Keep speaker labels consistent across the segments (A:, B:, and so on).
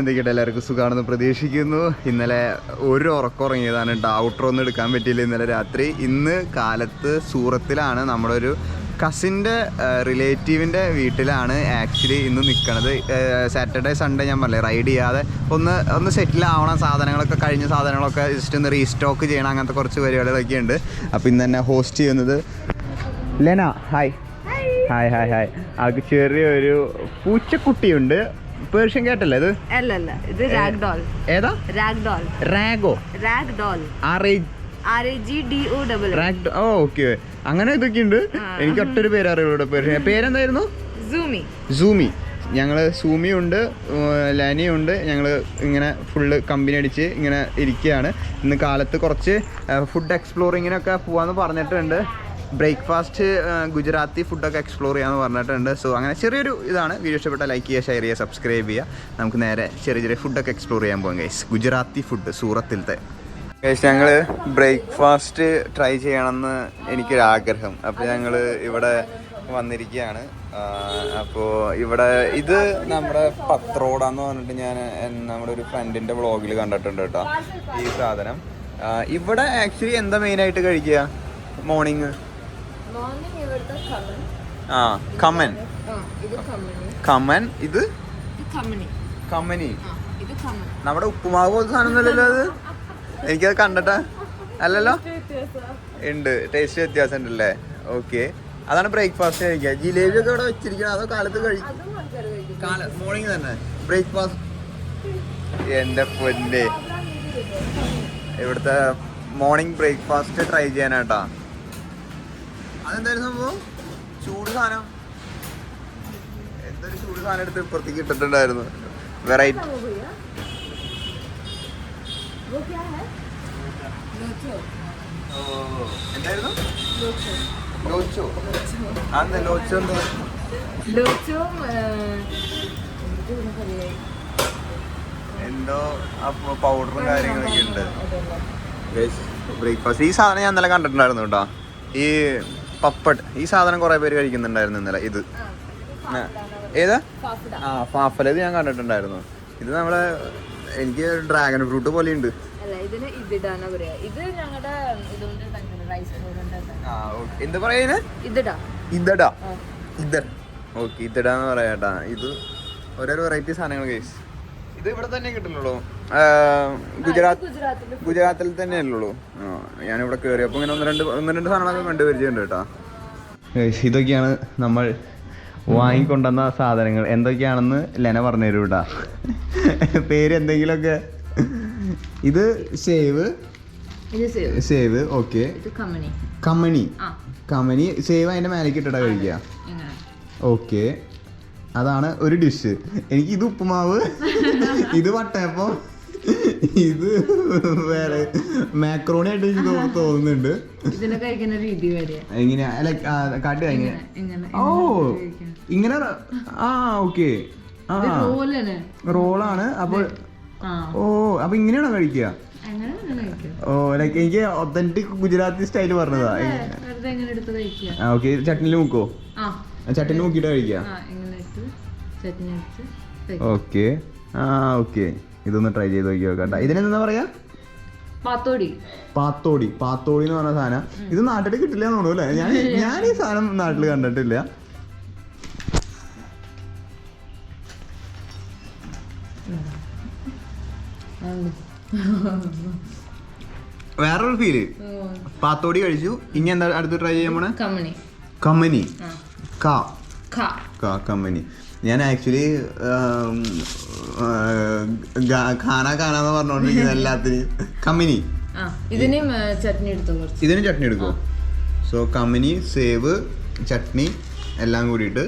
A: എന്തൊക്കെയായിട്ട് എല്ലാവർക്കും സുഖമാണെന്ന് പ്രതീക്ഷിക്കുന്നു. ഇന്നലെ ഒരു ഉറക്കമുറങ്ങിയതാണ് കേട്ടോ. ഔട്ടർ ഒന്നും എടുക്കാൻ പറ്റിയില്ല ഇന്നലെ രാത്രി. ഇന്ന് കാലത്ത് സൂറത്തിലാണ്, നമ്മുടെ ഒരു കസിൻ്റെ റിലേറ്റീവിൻ്റെ വീട്ടിലാണ് ആക്ച്വലി ഇന്ന് നിൽക്കണത്. സാറ്റർഡേ സൺഡേ ഞാൻ പറഞ്ഞില്ലേ റൈഡ് ചെയ്യാതെ ഒന്ന് സെറ്റിൽ ആവണം, സാധനങ്ങളൊക്കെ കഴിഞ്ഞ സാധനങ്ങളൊക്കെ ജസ്റ്റ് ഒന്ന് റീസ്റ്റോക്ക് ചെയ്യണം, അങ്ങനത്തെ കുറച്ച് പരിപാടികളൊക്കെ ഉണ്ട്. അപ്പോൾ ഇന്ന് തന്നെ ഹോസ്റ്റ് ചെയ്യുന്നത് Lena. Hi hi hi hi. അവർക്ക് ചെറിയൊരു പൂച്ചക്കുട്ടിയുണ്ട്. പേർഷ്യൻ കാറ്റല്ലേ ഇത്? അല്ലല്ല, ഇത് റാഗ്ഡോൾ. ഏതാ? റാഗ്ഡോൾ. റാഗോ? റാഗ്ഡോൾ. RAGDOL. ഓക്കെ, അങ്ങനെ ഇതൊക്കെ ഉണ്ട്. എനിക്ക് ഒട്ടൊരു പേര് അറിയുള്ളൂ. പേർഷ്യൻ പേരെന്തായിരുന്നു? സൂമി. ഞങ്ങൾ സൂമിയുണ്ട്, ലാനിയുണ്ട്. ഞങ്ങൾ ഇങ്ങനെ ഫുള്ള് കമ്പനി അടിച്ച് ഇങ്ങനെ ഇരിക്കുകയാണ്. ഇന്ന് കാലത്ത് കുറച്ച് ഫുഡ് എക്സ്പ്ലോറിങ്ങിനൊക്കെ പോകാമെന്ന് പറഞ്ഞിട്ടുണ്ട്. ബ്രേക്ക്ഫാസ്റ്റ് ഗുജറാത്തി ഫുഡൊക്കെ എക്സ്പ്ലോർ ചെയ്യാമെന്ന് പറഞ്ഞിട്ടുണ്ട്. സോ അങ്ങനെ ചെറിയൊരു ഇതാണ്. വീഡിയോ ഇഷ്ടപ്പെട്ടാൽ ലൈക്ക് ചെയ്യുക, ഷെയർ ചെയ്യുക, സബ്സ്ക്രൈബ് ചെയ്യുക. നമുക്ക് നേരെ ചെറിയ ഫുഡൊക്കെ എക്സ്പ്ലോർ ചെയ്യാൻ പോകാം ഗൈസ്. ഗുജറാത്തി ഫുഡ് സൂറത്തിലത്തെ ഗൈസ്. ഞങ്ങൾ ബ്രേക്ക്ഫാസ്റ്റ് ട്രൈ ചെയ്യണമെന്ന് എനിക്കൊരാഗ്രഹം. അപ്പോൾ ഞങ്ങൾ ഇവിടെ വന്നിരിക്കുകയാണ്. അപ്പോൾ ഇവിടെ ഇത് നമ്മുടെ പത്രോടാന്ന് പറഞ്ഞിട്ട് ഞാൻ നമ്മുടെ ഒരു ഫ്രണ്ടിൻ്റെ വ്ളോഗിൽ കണ്ടിട്ടുണ്ട് കേട്ടോ ഈ സാധനം. ഇവിടെ ആക്ച്വലി എന്താ മെയിനായിട്ട് കഴിക്കുക മോർണിംഗ്? കമൻ. ഇത് കമ്മനി. നമ്മുടെ ഉപ്പുമാവ് പോലത്തെ സാധനം ഒന്നുമല്ലല്ലോ അത്? എനിക്കത് കണ്ടിട്ടാ അല്ലല്ലോ. ഉണ്ട്, ടേസ്റ്റ് വ്യത്യാസം ഉണ്ടല്ലേ? ഓക്കെ, അതാണ് ബ്രേക്ക്ഫാസ്റ്റ് കഴിക്കുക. ജിലേബി ഒക്കെ ഇവിടെ വെച്ചിരിക്കണം. അതോ കാലത്ത് കഴിക്കും? മോർണിംഗ് തന്നെ ബ്രേക്ക്ഫാസ്റ്റ്. എൻ്റെ പൊന്നെ, ഇവിടുത്തെ മോർണിംഗ് ബ്രേക്ക്ഫാസ്റ്റ് ട്രൈ ചെയ്യാനായിട്ടാ. അതെന്തായാലും സംഭവം ചൂട് സാധനം, എന്തൊരു ചൂട് സാധനം എടുത്ത് ഇപ്പുറത്തേക്ക് ഇട്ടിട്ടുണ്ടായിരുന്നു. വെറൈറ്റി. എന്തായിരുന്നു? ലോച്ചോ. അതെന്താ ലോച്ചോ? എന്തോ പൗഡറും കാര്യങ്ങളൊക്കെ ഉണ്ട്. ബ്രേക്ക്ഫാസ്റ്റ് ഈ സാധനം ഞാൻ ഇന്നലെ കണ്ടിട്ടുണ്ടായിരുന്നു കേട്ടോ. ഈ പപ്പട്, ഈ സാധനം കുറെ പേര് കഴിക്കുന്നുണ്ടായിരുന്നു ഇന്നലെ. ഇത് ഏതാ? ഫാഫല. ഇത് ഞാൻ കണ്ടിട്ടുണ്ടായിരുന്നു. ഇത് നമ്മളെ, എനിക്ക് ഡ്രാഗൺ ഫ്രൂട്ട് പോലെ ഉണ്ട്. എന്താ പറയുന്നത്? ഇതടാ. ഓക്കെ, ഇതടാന്ന് പറയാട്ടാ. ഇത് ഓരോരോ വെറൈറ്റി സാധനങ്ങൾ കേസ്. ഇത് ഇവിടെ തന്നെ കിട്ടുള്ളൂ, ഗുജറാത്തിൽ തന്നെ അല്ലുള്ളൂ. ഞാനിവിടെ കയറി അപ്പോൾ ഇങ്ങനെ ഒന്ന് രണ്ട് സാധനങ്ങളൊക്കെ കണ്ടുപരിചയുണ്ട് കേട്ടോ. ഇതൊക്കെയാണ് നമ്മൾ വാങ്ങിക്കൊണ്ടുവന്ന സാധനങ്ങൾ. എന്തൊക്കെയാണെന്ന് ലെന പറഞ്ഞു തരും കേട്ടാ. പേര് എന്തെങ്കിലുമൊക്കെ. ഇത് സേവ്. ഓക്കെ, കമ്മനി. സേവ് അതിന്റെ മേലേക്ക് ഇട്ടിട്ടാ കഴിക്കുക. ഓക്കെ, അതാണ് ഒരു ഡിഷ്. എനിക്ക് ഇത് ഉപ്പുമാവ്, ഇത് വട്ടയപ്പം, ഇത് വേറെ മാക്രോണി ആയിട്ട് എനിക്ക് തോന്നുന്നുണ്ട്. എങ്ങനെയാ കാട്ടുക? എങ്ങനെ? ഓ, ഇങ്ങനെ. ഓക്കെ, റോളാണ്. അപ്പോൾ അപ്പൊ ഇങ്ങനെയാണോ കഴിക്കുക? ഓ, ലൈക്ക് എനിക്ക് ഒത്തന്റിക് ഗുജറാത്തി സ്റ്റൈല് പറഞ്ഞതാ. ഓക്കെ, ചട്നിയിൽ മുക്കോ? ചട്നി മുക്കിയിട്ട് കഴിക്കുക. Okay, okay. ഇതൊന്ന് ട്രൈ ചെയ്ത് നോക്കി നോക്കട്ടെ. ഇതിനെന്താ പറയാ? പാത്തോടി എന്ന് പറഞ്ഞ സാധനം. ഇത് നാട്ടിൽ കിട്ടില്ല എന്ന് തോന്നുന്നു അല്ലേ? ഞാൻ ഈ സാധനം നാട്ടിൽ കണ്ടിട്ടില്ല. വേറൊരു ഫീല്. പാത്തോടി കഴിച്ചു. ഇനി എന്താ അടുത്ത് ട്രൈ ചെയ്യാൻ പോണേ? കമ്മനി. കമ്മനി. ഞാൻ ആക്ച്വലി ഖാനാന്ന് പറഞ്ഞോണ്ടിരിക്കുന്ന എല്ലാത്തിനും കമ്മനി. ഇതിനും ചട്നി എടുക്കോ? സോ കമ്മനി, സേവ്, ചട്നി എല്ലാം കൂടിയിട്ട്.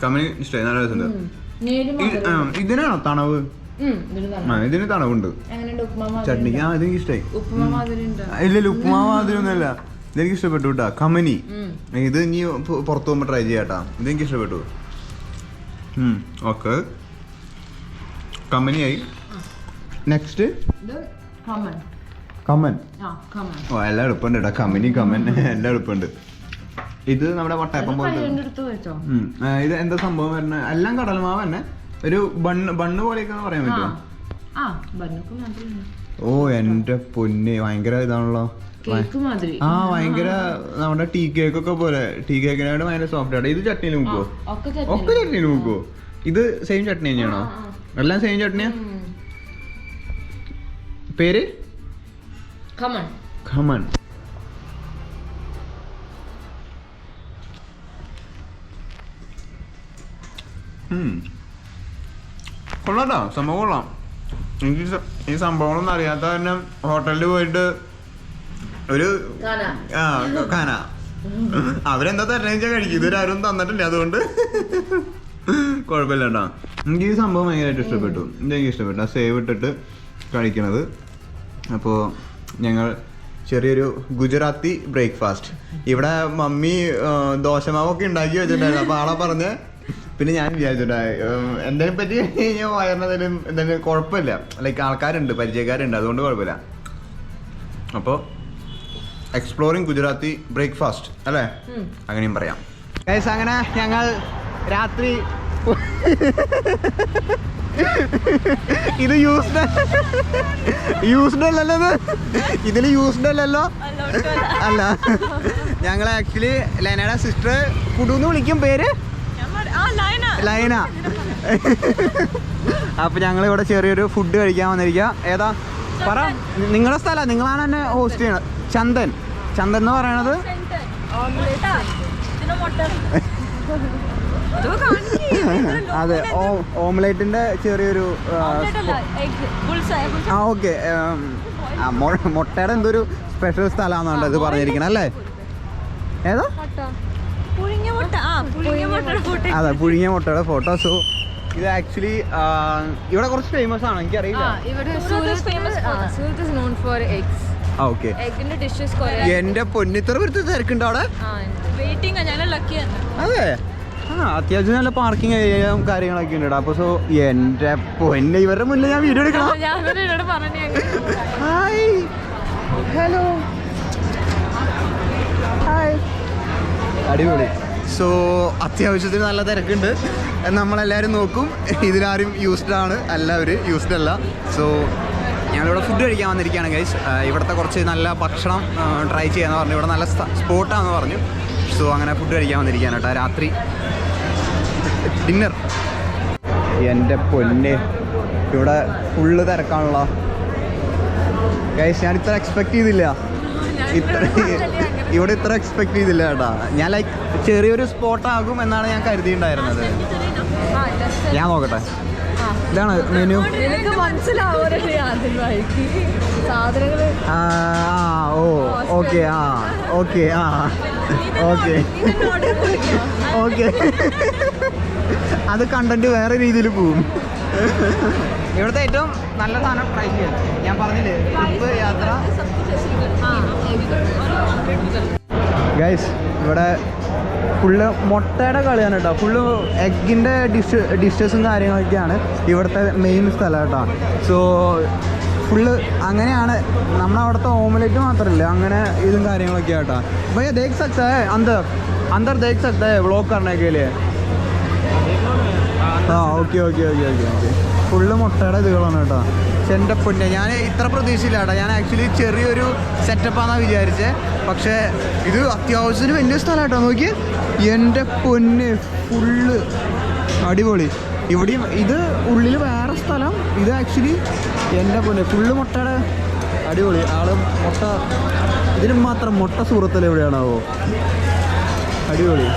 A: കമ്മനി ഇഷ്ടമായി, നല്ല രസമുണ്ട്. ഇതിനാണോ തണവ്? ഇതിന് തണവുണ്ട്. ചട്നിക്ക് ഇതെനിക്ക് ഇഷ്ടമായി. ഇല്ലല്ല, ഉപ്പുമാവ് മാതിരിയൊന്നുമല്ല. ഇതെനിക്ക് ഇഷ്ടപ്പെട്ടു കേട്ടാ കമ്മനി. ഇത് ഇനി പുറത്ത് പോകുമ്പോൾ ട്രൈ ചെയ്യാട്ടാ. ഇതെനിക്ക് ഇഷ്ടപ്പെട്ടു. ഓക്കെ, കമ്മനിയായി. നെക്സ്റ്റ് കമ്മൻ. ഓ, എല്ലാം എളുപ്പമുണ്ട് കേട്ടോ. കമ്മൻ എല്ലാം എളുപ്പമുണ്ട്. ഇത് നമ്മുടെ വട്ടയപ്പം പോലത്തെ. ഇത് എന്താ സംഭവം വരുന്നത്? എല്ലാം കടലമാവ് തന്നെ, ഒരു ബണ്ണ് പോലെയൊക്കെ പറയാൻ പറ്റുമോ? ഓ എന്റെ പൊന്നെ, ഭയങ്കര ഇതാണല്ലോ. ആ ഭയങ്കര നമ്മുടെ ടീ കേക്ക് ഒക്കെ പോലെ. ടീ കേക്കിനായിട്ട് ഭയങ്കര സോഫ്റ്റ് ആണ്. ഇത് ചട്നിയിൽ മുക്കുവോ? ഒക്കെ ചട്നിയിൽ മുക്കുവോ? ഇത് സെയിം ചട്നി തന്നെയാണോ? എല്ലാം സെയിം ചട്നിയാ? പേര് ഖമൻ. കൊള്ളാട്ടോ, സംഭവം കൊള്ളാം. എനിക്ക് ഈ സംഭവങ്ങളൊന്നും അറിയാത്ത കാരണം ഹോട്ടലിൽ പോയിട്ട് ഒരു ഖാന അവരെന്താ തരണേന്ന് വെച്ചാൽ കഴിക്കും. ഇതുവരെ ആരും തന്നിട്ടില്ല, അതുകൊണ്ട് കുഴപ്പമില്ല കേട്ടോ. എനിക്ക് ഈ സംഭവം ഭയങ്കരമായിട്ട് ഇഷ്ടപ്പെട്ടു. ഇതെനിക്ക് ഇഷ്ടപ്പെട്ടു ആ സേവ് ഇട്ടിട്ട് കഴിക്കണത്. അപ്പോൾ ഞങ്ങൾ ചെറിയൊരു ഗുജറാത്തി ബ്രേക്ക്ഫാസ്റ്റ്. ഇവിടെ മമ്മി ദോശമാവൊക്കെ ഉണ്ടാക്കി വെച്ചിട്ടുണ്ടായിരുന്നു. അപ്പോൾ ആളെ പറഞ്ഞ് പിന്നെ ഞാൻ വിചാരിച്ചിട്ടാ എന്തെങ്കിലും പറ്റി കഴിഞ്ഞാൽ വയറിനെന്തെങ്കിലും എന്തെങ്കിലും കുഴപ്പമില്ല. ലൈക്ക് ആൾക്കാരുണ്ട്, പരിചയക്കാരുണ്ട്, അതുകൊണ്ട് കുഴപ്പമില്ല. അപ്പോൾ എക്സ്പ്ലോറിങ് ഗുജറാത്തി ബ്രേക്ക്ഫാസ്റ്റ് അല്ലേ, അങ്ങനെയും പറയാം. ഗൈസ്, അങ്ങനെ ഞങ്ങൾ രാത്രി ഇത് യൂസ്ഡ് അല്ലല്ലോ, ഇതിൽ യൂസ്ഡ് അല്ലല്ലോ. അല്ല, ഞങ്ങൾ ആക്ച്വലി ലൈനയുടെ സിസ്റ്റർ കുടുന്ന് വിളിക്കും, പേര് ലൈന. അപ്പൊ ഞങ്ങൾ ഇവിടെ ചെറിയൊരു ഫുഡ് കഴിക്കാൻ വന്നിരിക്കുക. ഏതാ പറ, നിങ്ങളുടെ സ്ഥലം, നിങ്ങളാണ് എന്നെ ഹോസ്റ്റ് ചെയ്യണത്. ചന്ദൻ എന്ന് പറയണത് അതെ, ഓംലേറ്റിന്റെ ചെറിയൊരു ഓക്കെ. മുട്ടയുടെ എന്തൊരു സ്പെഷ്യൽ സ്ഥലമാണെന്നുണ്ട് ഇത് പറഞ്ഞിരിക്കണം അല്ലേ? ഏതാ? അതെ, പുഴുങ്ങിയ മുട്ടയുടെ ഫോട്ടോ. സോ ഇത് ആക്ച്വലി ഇവിടെ കുറച്ച് ഫേമസ് ആണ്, എനിക്കറിയില്ല. എന്റെ പൊന്നിത്ര പേർക്ക് തിരക്കുണ്ടോ അവിടെ? അതെ, അത്യാവശ്യം നല്ല പാർക്കിംഗ് ഏരിയയും കാര്യങ്ങളൊക്കെ ഉണ്ട്. അപ്പൊ സോ എന്റെ പൊന്നെ, ഇവരുടെ മുന്നിൽ ഞാൻ വീഡിയോ എടുക്കണം. ഹായ്, ഹലോ, ഹായ്, അടിപൊളി. സോ അത്യാവശ്യത്തിന് നല്ല തിരക്കുണ്ട്, നമ്മളെല്ലാവരും നോക്കും. ഇതിലാരും യൂസ്ഡ് ആണ്, എല്ലാവരും യൂസ്ഡ് അല്ല. സോ ഞങ്ങളിവിടെ ഫുഡ് കഴിക്കാൻ വന്നിരിക്കുകയാണ് ഗൈസ്. ഇവിടുത്തെ കുറച്ച് നല്ല ഭക്ഷണം ട്രൈ ചെയ്യാന്ന് പറഞ്ഞു. ഇവിടെ നല്ല സ്പോട്ടാണെന്ന് പറഞ്ഞു. സോ അങ്ങനെ ഫുഡ് കഴിക്കാൻ വന്നിരിക്കുകയാണ് കേട്ടോ, രാത്രി ഡിന്നർ. എൻ്റെ പൊന്നെ, ഇവിടെ ഫുള്ള് തിരക്കാണല്ലോ ഗൈസ്. ഞാൻ ഇത്ര എക്സ്പെക്ട് ചെയ്തില്ല, ഇവിടെ ഇത്ര എക്സ്പെക്ട് ചെയ്തില്ല കേട്ടോ. ഞാൻ ലൈക്ക് ചെറിയൊരു സ്പോട്ടാകും എന്നാണ് ഞാൻ കരുതിയിട്ടുണ്ടായിരുന്നത്. ഞാൻ നോക്കട്ടെ, ഇതാണ് മെനു. ഓ ഓക്കെ, ഓക്കെ ഓക്കെ ഓക്കെ. അത് കണ്ടന്റ് വേറെ രീതിയിൽ പോവും. ഇവിടുത്തെ ഏറ്റവും നല്ല സാധനം ട്രൈ ചെയ്യാൻ ഞാൻ പറഞ്ഞില്ലേ, ട്രിപ്പ് യാത്ര. ഗൈസ്, ഇവിടെ ഫുള്ള് മുട്ടയുടെ കളിയാണ് കേട്ടോ. ഫുള്ള് എഗ്ഗിൻ്റെ ഡിഷസും കാര്യങ്ങളൊക്കെയാണ് ഇവിടുത്തെ മെയിൻ സ്ഥലം കേട്ടോ. സോ ഫുള്ള് അങ്ങനെയാണ്. നമ്മളവിടുത്തെ ഓംലെറ്റ് മാത്രമല്ല, അങ്ങനെ ഇതും കാര്യങ്ങളൊക്കെ കേട്ടോ. भैया देख सकता है अंदर देख सकता है व्लॉग करने के लिए? Okay okay okay okay okay. Full മുട്ടയുടെ ഇതുകളാണ് കേട്ടോ. പക്ഷെ എൻ്റെ പൊന്നെ, ഞാൻ ഇത്ര പ്രതീക്ഷയില്ല കേട്ടോ. ഞാൻ ആക്ച്വലി ചെറിയൊരു സെറ്റപ്പാണെന്നാണ് വിചാരിച്ചത്. പക്ഷേ ഇത് അത്യാവശ്യത്തിന് വലിയ സ്ഥലം കേട്ടോ. നോക്കി, എൻ്റെ പൊന്നെ, ഫുള്ള് അടിപൊളി. ഇവിടെയും ഇത് ഉള്ളിൽ വേറെ സ്ഥലം. ഇത് ആക്ച്വലി എൻ്റെ പൊന്നെ ഫുള്ള് മുട്ടയുടെ അടിപൊളി. ആള് മുട്ട, ഇതിനും മാത്രം മുട്ട സൂറത്തല്ല എവിടെയാണാവോ, അടിപൊളി.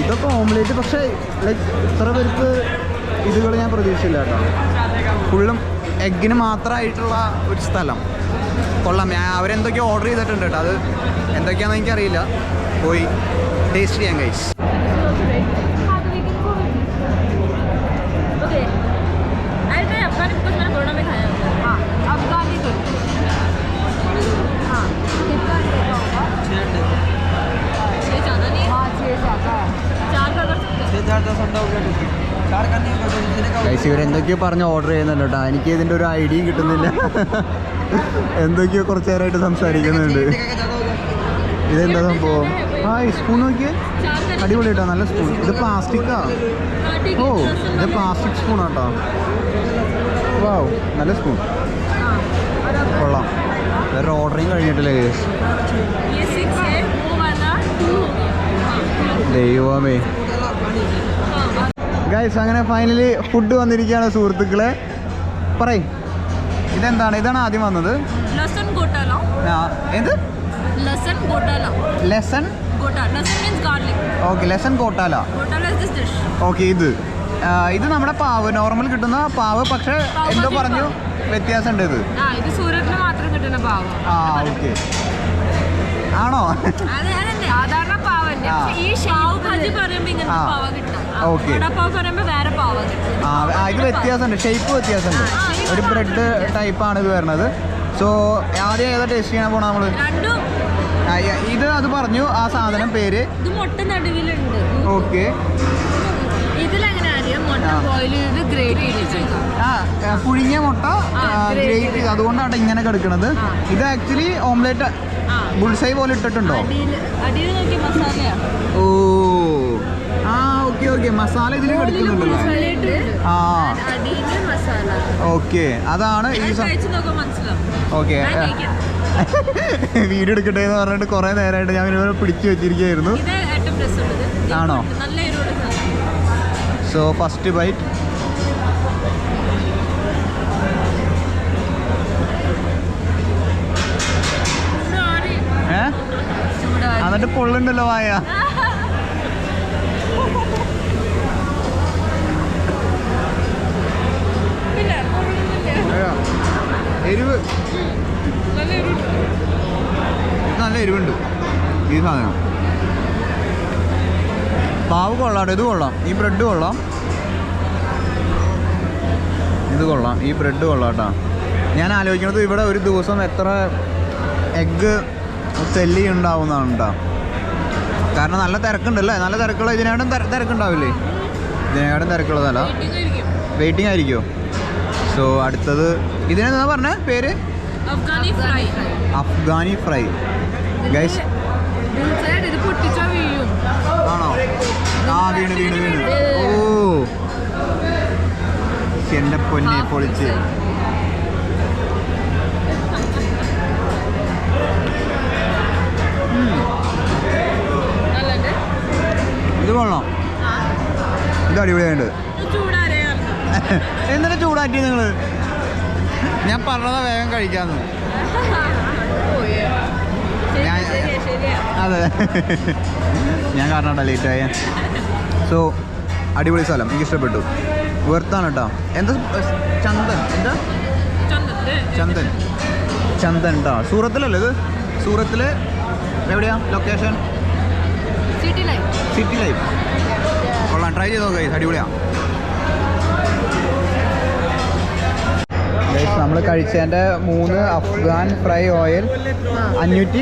A: ഇതൊക്കെ ഓംലേറ്റ്. പക്ഷേ ലൈക്ക് ഇത്ര പേർക്ക് ഇതുകൾ ഞാൻ പ്രതീക്ഷിച്ചില്ല കേട്ടോ. ഫുള്ളും എഗ്ഗിന് മാത്രമായിട്ടുള്ള ഒരു സ്ഥലം. കൊള്ളാം. ഞാൻ അവരെന്തൊക്കെയോ ഓർഡർ ചെയ്തിട്ടുണ്ട് കേട്ടോ. അത് എന്തൊക്കെയാണെന്ന് എനിക്കറിയില്ല. പോയി ടേസ്റ്റ് ചെയ്യാം ഗൈസ്. ഗൈസ്, ഇവരെന്തൊക്കെയോ പറഞ്ഞ് ഓർഡർ ചെയ്യുന്നുണ്ട് കേട്ടോ. എനിക്ക് ഇതിൻ്റെ ഒരു ഐഡിയയും കിട്ടുന്നില്ല. എന്തൊക്കെയോ കുറച്ച് നേരമായിട്ട് സംസാരിക്കുന്നുണ്ട്. ഇതെന്താ സംഭവം? ആ ഈ സ്പൂൺ നോക്കിയേ, അടിപൊളി കേട്ടോ, നല്ല സ്പൂൺ. ഇത് പ്ലാസ്റ്റിക്കാ. ഓ ഇത് പ്ലാസ്റ്റിക് സ്പൂണാട്ടോ. വാവ്, നല്ല സ്പൂൺ, കൊള്ളാം. വേറെ ഓർഡറിങ് കഴിഞ്ഞിട്ടില്ലേ ദൈവമേ. ഗൈസ് അങ്ങനെ ഫൈനലി ഫുഡ് വന്നിരിക്കുകയാണ് സുഹൃത്തുക്കളെ. പറയ്, ഇതെന്താണ്? ഇതാണ് ആദ്യം വന്നത്. എന്ത്? Lesson okay, lesson Kottala. Okay, ഇത് നമ്മുടെ പാവ്, നോർമൽ കിട്ടുന്ന പാവ്, പക്ഷെ എന്തോ പറഞ്ഞു വ്യത്യാസമുണ്ട്. ഇത് സൂരത്തിൽ മാത്രം കിട്ടുന്ന പാവ്. ആ ഓക്കെ, ആണോ? സാധാരണ പാവല്ലേ, ഈ ഓക്കെ. ഇത് വ്യത്യാസമുണ്ട്, ഷേപ്പ് വ്യത്യാസമുണ്ട്. ഒരു ബ്രെഡ് ടൈപ്പാണ് ഇത് വരുന്നത്. സോ ആദ്യം ഏതാ ടേസ്റ്റ് ചെയ്യാൻ പോണ നമ്മള്? ഇത് അത് പറഞ്ഞു ആ സാധനം പേര്. ഓക്കെ, പുഴുങ്ങിയ മുട്ട ഗ്രേറ്റ് ചെയ്ത്, അതുകൊണ്ടാണ് ഇങ്ങനെ കിടക്കുന്നത്. ഇത് ആക്ച്വലി ഓംലെറ്റ് ബുൾസൈ പോലെ ഇട്ടിട്ടുണ്ടോ? ഓ ആ ഓക്കെ ഓക്കെ, മസാല ഇതിൽ കിടക്കുന്നുണ്ടല്ലോ. ആ ഓക്കെ, അതാണ് ഈ ഓക്കെ. വീഡിയോ എടുക്കട്ടെ എന്ന് പറഞ്ഞിട്ട് കുറെ നേരമായിട്ട് ഞാൻ ഇവരെ പിടിച്ചു വെച്ചിരിക്കുകയായിരുന്നു. ആണോ? So first bite. എന്നിട്ട് പൊള്ളുണ്ടല്ലോ വായ. എരിവ്, നല്ല എരിവുണ്ട് ഈ സാധനം. പാവ് കൊള്ളാട്ടോ, ഇത് കൊള്ളാം. ഈ ബ്രെഡ് കൊള്ളാം, ഇത് കൊള്ളാം. ഈ ബ്രെഡ് കൊള്ളാട്ടോ. ഞാൻ ആലോചിക്കുന്നത് ഇവിടെ ഒരു ദിവസം എത്ര എഗ്ഗ് സെല്ലി ഉണ്ടാവുന്നതാണ് കേട്ടോ. കാരണം നല്ല തിരക്കുണ്ടല്ലേ, നല്ല തിരക്കുള്ള. ഇതിനായിട്ടും തിരക്കുണ്ടാവില്ലേ? ഇതിനായിട്ടും തിരക്കുള്ളതല്ല, വെയിറ്റിംഗ് ആയിരിക്കുമോ? സോ അടുത്തത് ഇതിനെന്താ പറഞ്ഞ പേര്? അഫ്ഗാനി ഫ്രൈ. ഗൈസ് ആണോ? ആ വീണ് വീണ് വീണ്. ഓ എൻ്റെ പൊന്നെ, പൊളിച്ച്. ഇത് കൊള്ളാം, ഇത് അടിപൊളിയായിട്ട്. എന്നിട്ട് ചൂടാറ്റി നിങ്ങള്? ഞാൻ പറഞ്ഞതാ വേഗം കഴിക്കാന്ന്. അതെ, ഞാൻ കാരണം ലേറ്റായ. സോ അടിപൊളി സ്ഥലം, എനിക്ക് ഇഷ്ടപ്പെട്ടു. വെർത്താണ് കേട്ടോ. എന്താ ചന്ദൻ? എന്താ ചന്ദൻ? ചന്ദൻ കേട്ടോ. സൂറത്തിലല്ലേ ഇത്? സൂറത്തില് എവിടെയാ ലൊക്കേഷൻ? City life. കൊള്ളാം, ട്രൈ ചെയ്ത് നോക്കാം, അടിപൊളിയാ. നമ്മൾ കഴിച്ചതിൻ്റെ 3 അഫ്ഗാൻ ഫ്രൈ ഓയിൽ 500.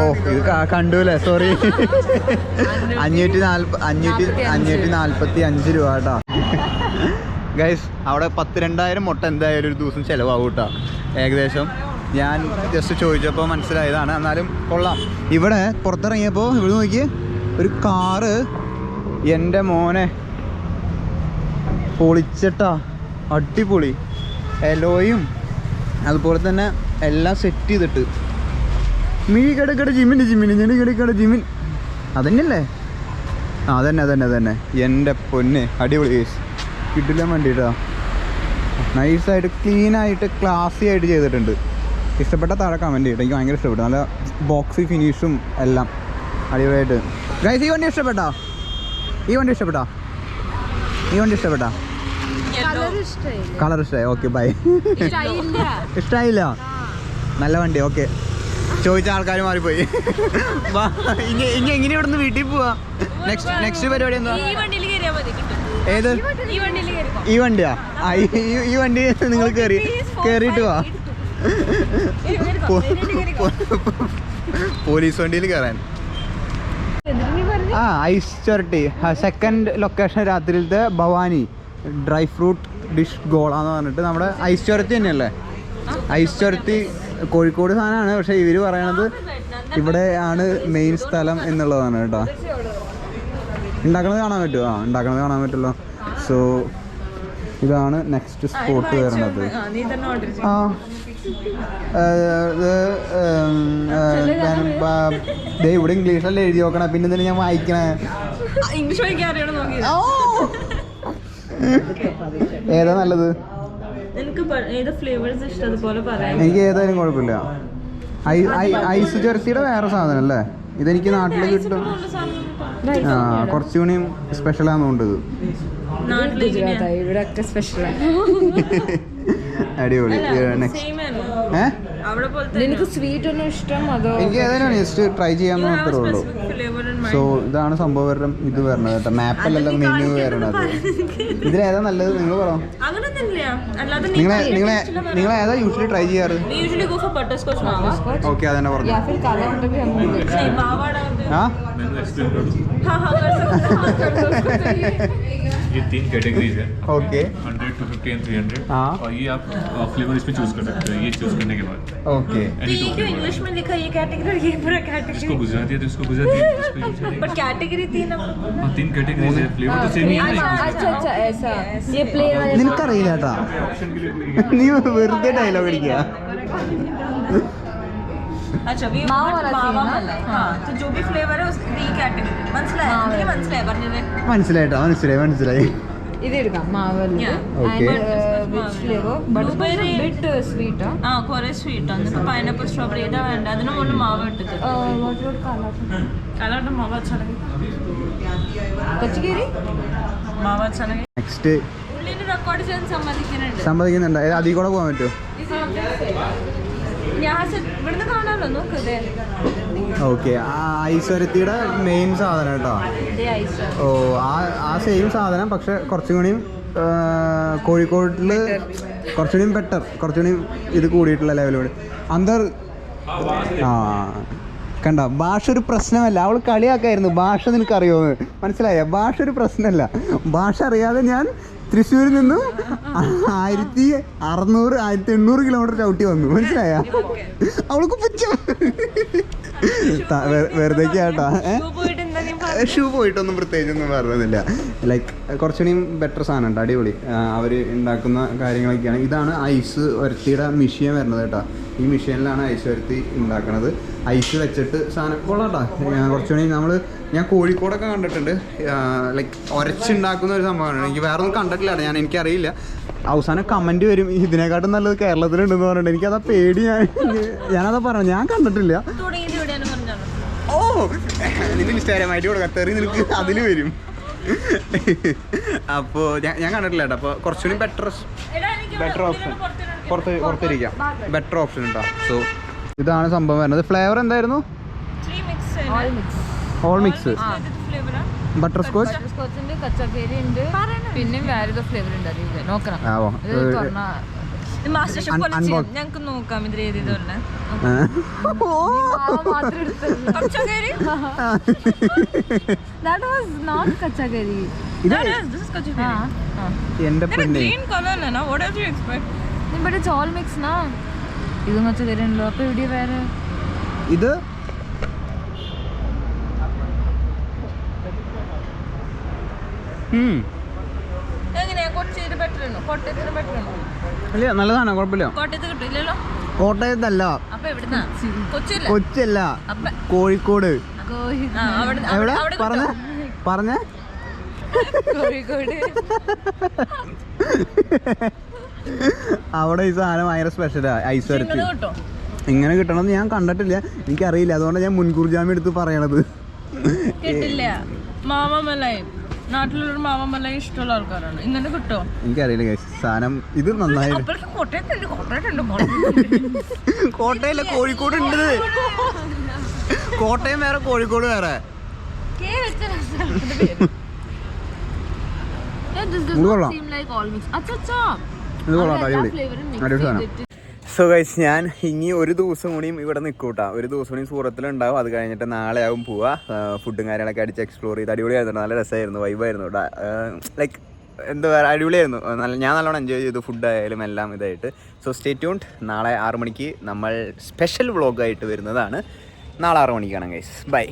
A: ഓ ഇത് കണ്ടൂല്ലേ, സോറി. 545 രൂപ കേട്ടോ. ഗൈസ് അവിടെ 12,000 മുട്ട എന്തായാലും ഒരു ദിവസം ചിലവാകും കേട്ടോ ഏകദേശം. ഞാൻ ജസ്റ്റ് ചോദിച്ചപ്പോൾ മനസ്സിലായതാണ്. എന്നാലും കൊള്ളാം. ഇവിടെ പുറത്തിറങ്ങിയപ്പോൾ ഇവിടെ നോക്കി ഒരു കാറ്, എൻ്റെ മോനെ പൊളിച്ചിട്ടാ, അടിപൊളി. എലോയും അതുപോലെ തന്നെ എല്ലാം സെറ്റ് ചെയ്തിട്ട്. മിഴി കിടക്കട ജിമ്മിന് ഞെടി കിടക്കട ജിമ്മിൻ, അതന്നെയല്ലേ? ആ അതന്നെ. എൻ്റെ പൊന്നെ, അടിപൊളി കേസ്. കിട്ടില്ലാൻ വേണ്ടിയിട്ടാ. നൈസായിട്ട് ക്ലീനായിട്ട് ക്ലാസി ആയിട്ട് ചെയ്തിട്ടുണ്ട്. ഇഷ്ടപ്പെട്ട താഴെ കമൻറ്റ് ചെയ്തിട്ട്. എനിക്ക് ഭയങ്കര ഇഷ്ടപ്പെട്ടു. നല്ല ബോക്സി ഫിനിഷും എല്ലാം അടിപൊളിയായിട്ട്. ഗൈസ് ഈ വണ്ടി ഇഷ്ടപ്പെട്ടാ? കളർ ഇഷ്ടമായി? Okay bye. ഇഷ്ടമായില്ല? നല്ല വണ്ടി. ഓക്കെ, ചോദിച്ച ആൾക്കാർ മാറിപ്പോയി. ഇനി എങ്ങനെ ഇവിടെ നിന്ന് വീട്ടിൽ പോവാ? നെക്സ്റ്റ് പരിപാടി എന്താ? ഏത് ഈ വണ്ടിയാ? ഈ വണ്ടി നിങ്ങൾ കയറിയിട്ട് പോവാ. പോലീസ് വണ്ടിയിൽ കയറാൻ. ഐസ് ചുരട്ടി. സെക്കൻഡ് ലൊക്കേഷൻ രാത്രിയിലത്തെ Bhavani dry fruit dish gola എന്ന് പറഞ്ഞിട്ട് നമ്മുടെ ഐസ് ചുരത്തി തന്നെയല്ലേ? ഐസ് ചുരത്തി കോഴിക്കോട് സാധനമാണ്, പക്ഷെ ഇവർ പറയണത് ഇവിടെ ആണ് മെയിൻ സ്ഥലം എന്നുള്ളതാണ് കേട്ടോ. ഉണ്ടാക്കണത് കാണാൻ പറ്റുമോ? ഉണ്ടാക്കണത് കാണാൻ പറ്റുമല്ലോ. സോ ഇതാണ് നെക്സ്റ്റ് സ്പോട്ട് വരുന്നത്. ഇവിടെ ഇംഗ്ലീഷിലല്ലേ എഴുതി നോക്കണേ, പിന്നെ എന്തിനാ ഞാൻ വായിക്കണേ? ഏതാ നല്ലത്? എനിക്ക് ഏതായാലും കുഴപ്പമില്ല. ഐസ് ചുരത്തിയുടെ വേറെ സാധനം അല്ലേ? ഇതെനിക്ക് നാട്ടിൽ കിട്ടും. കുറച്ചുകൂടി സ്പെഷ്യൽ ആണെന്നുണ്ട് ഇത്. അടിപൊളി.
B: എനിക്ക് സ്വീറ്റ് ഒന്നും ഇഷ്ടം, അതോ
A: എനിക്ക് ഏതായാലും ജസ്റ്റ് ട്രൈ ചെയ്യാൻ മാത്രമേ ഉള്ളൂ. സോ ഇതാണ് സംഭവം. ഇത് വരണത് കേട്ടോ, മാപ്പല്ലല്ലോ മെനു വരണത്. ഇതിലേതാ നല്ലത് നിങ്ങൾ പറ. നിങ്ങൾ ഏതാ യൂഷ്വലി ട്രൈ ചെയ്യാറ്? ഓക്കെ, അതന്നെ പറഞ്ഞു.
C: ये 3 कैटेगरीज है.
A: ओके.
C: 100, 250 एंड 300. और ये आप फ्लेवर इसमें चूज कर सकते हो ये चूज करने के बाद.
A: ओके.
B: इंग्लिश में लिखा ये कैटेगरी, ये पूरा कैटेगरी.
C: इसको गुजराती है तो इसको गुजराती, इसको यूज करेंगे.
B: पर कैटेगरी 3 है.
C: हां 3 कैटेगरीज है. फ्लेवर तो सेम ही है.
B: अच्छा ऐसा. ये प्लेन वाले
A: നിനക്കറിയില്ല കേട്ടാ, നീ വെറുതെ ഡയലോഗ് അടിക്കുക.
B: अच्छा वी मावा मलाई. हां तो जो भी फ्लेवर है उसकी कैटेगरी മനസ്സിലായി. ഇത് എടുക്കാം മാവല്. Which flavour? Blueberry bit sweet. കുറേ സ്വീറ്റ് ആണ്. ഇപ്പൊ പൈനാപ്പിൾ സ്ട്രോബെറി ഏതാ വേണ്ട? അതിന് മുകളിൽ മാവ് ഇട്ടിട്ട് കാലാട്ടം മാവ് അച്ഛനെ കച്ചിക്കേരി മാവ് അച്ഛനെ.
A: നെക്സ്റ്റ്
B: ഉള്ളിൽ റെക്കോർഡ് ചെയ്യാൻ
A: സമ്മതിക്കുന്നുണ്ട്. അതിൽ കൂടെ പോകാൻ പറ്റുമോ? ഓക്കെ. ഐശ്വര്യത്തിയുടെ മെയിൻ സാധനം കേട്ടോ. ഓ ആ സെയിം സാധനം, പക്ഷെ കുറച്ചും കൂടിയും കോഴിക്കോട്ടിൽ കുറച്ചുകൂടിയും ബെറ്റർ, കുറച്ചുകൂടിയും ഇത് കൂടിയിട്ടുള്ള ലെവലോട് അന്തർ. കണ്ട, ഭാഷ ഒരു പ്രശ്നമല്ല. അവൾ കളിയാക്കായിരുന്നു, ഭാഷ നിനക്കറിയോന്ന്. മനസ്സിലായ? ഭാഷ ഒരു പ്രശ്നമല്ല. ഭാഷ അറിയാതെ ഞാൻ തൃശ്ശൂരിൽ നിന്നും 1600 1800 കിലോമീറ്റർ ചവിട്ടി വന്നു. മനസ്സിലായ? അവൾക്ക് പറ്റും. വെറുതെ കേട്ടാ. ഷൂ പോയിട്ടൊന്നും പ്രത്യേകിച്ചൊന്നും പറയുന്നില്ല. ലൈക്ക് കുറച്ചുകൂടി ബെറ്റർ സാധനം ഉണ്ട്, അടിപൊളി. അവർ ഉണ്ടാക്കുന്ന കാര്യങ്ങളൊക്കെയാണ്. ഇതാണ് ഐസ് ഉരത്തിയുടെ മിഷ്യൻ വരുന്നത് കേട്ടോ. ഈ മിഷ്യനിലാണ് ഐസ് ഉരത്തി ഉണ്ടാക്കുന്നത്. ഐസ് വെച്ചിട്ട് സാധനം കൊള്ളാട്ടോ. കുറച്ചുകൂടി ഞാൻ കോഴിക്കോടൊക്കെ കണ്ടിട്ടുണ്ട്, ലൈക്ക് ഉരച്ചുണ്ടാക്കുന്ന ഒരു സംഭവമാണ്. എനിക്ക് വേറെ ഒന്നും കണ്ടിട്ടില്ല, എനിക്കറിയില്ല. അവസാനം കമൻറ്റ് വരും ഇതിനെക്കാട്ടും നല്ലത് കേരളത്തിലുണ്ടെന്ന് പറഞ്ഞിട്ട്. എനിക്കതാ പേടി. ഞാനതാ പറഞ്ഞു, ഞാൻ കണ്ടിട്ടില്ല. ഓ നിന്റെ ഇൻസ്റ്റാഗ്രാമായിട്ട് കൊടുക്കാം, തെറി നിനക്ക് അതിൽ വരും. അപ്പോൾ ഞാൻ കണ്ടിട്ടില്ല കേട്ടോ. അപ്പോൾ കുറച്ചുകൂടി ബെറ്റർ ഓപ്ഷൻ പുറത്തിരിക്കാം, ബെറ്റർ ഓപ്ഷൻ ഉണ്ടോ. സോ ഇതാണ് സംഭവം വരുന്നത്. ഫ്ലേവർ എന്തായിരുന്നു? All mix. ബട്ടർ സ്കോച്ച്,
B: കച്ചക്കേരി ഉണ്ട്, പിന്നെ വേറെ ഫ്ലേവർ ഉണ്ട്. നോക്കണം, ഞങ്ങൾക്ക് നോക്കാം ഇതിൽ ഏതില്ല. ചോൾ മിക്സ് നാ ഇത് കച്ചക്കേരി ഉണ്ടല്ലോ. അപ്പൊ ഇവിടെ വേറെ
A: ഇത് അല്ല നല്ലതാണ്, കുഴപ്പമില്ല. കോട്ടയത്തല്ല, കൊച്ചല്ല, കോഴിക്കോട്. എവിടെ പറഞ്ഞ അവിടെ ഈ സാധനം ഭയങ്കര സ്പെഷ്യലാ. ഐസ് വരത്തി ഇങ്ങനെ കിട്ടണമെന്ന് ഞാൻ കണ്ടിട്ടില്ല, എനിക്കറിയില്ല. അതുകൊണ്ട് ഞാൻ മുൻകൂർ ജാമ്യം എടുത്ത് പറയണത്.
B: നാട്ടിലൊരു മാവമല ഇഷ്ടമുള്ള ആൾക്കാരാണ്. ഇങ്ങനെ കിട്ടോ
A: എനിക്കറിയില്ല സാധനം. ഇത് നന്നായി. കോട്ടയല്ല, കോഴിക്കോട് ഉണ്ട്. കോട്ടയം വേറെ, കോഴിക്കോട് വേറെ. സോ ഗൈസ്, ഞാൻ ഇനി ഒരു ദിവസം കൂടിയും ഇവിടെ നിൽക്കൂട്ടാ. ഒരു ദിവസം കൂടി സൂറത്തിലുണ്ടാവും. അത് കഴിഞ്ഞിട്ട് നാളെ ആവും പോവാ. ഫുഡും കാര്യങ്ങളൊക്കെ അടിച്ച് എക്സ്പ്ലോർ ചെയ്ത് അടിപൊളിയായിരുന്നു. നല്ല രസമായിരുന്നു, വൈബായിരുന്നു. ലൈക്ക് എന്താ പറയുക, അടിപൊളിയായിരുന്നു. ഞാൻ നല്ലോണം എൻജോയ് ചെയ്തു, ഫുഡ് ആയാലും എല്ലാം ഇതായിട്ട്. So stay tuned. നാളെ 6 മണിക്ക് നമ്മൾ സ്പെഷ്യൽ വ്ളോഗായിട്ട് വരുന്നതാണ്. നാളെ 6 മണിക്കാണ് ഗൈസ്. ബൈ.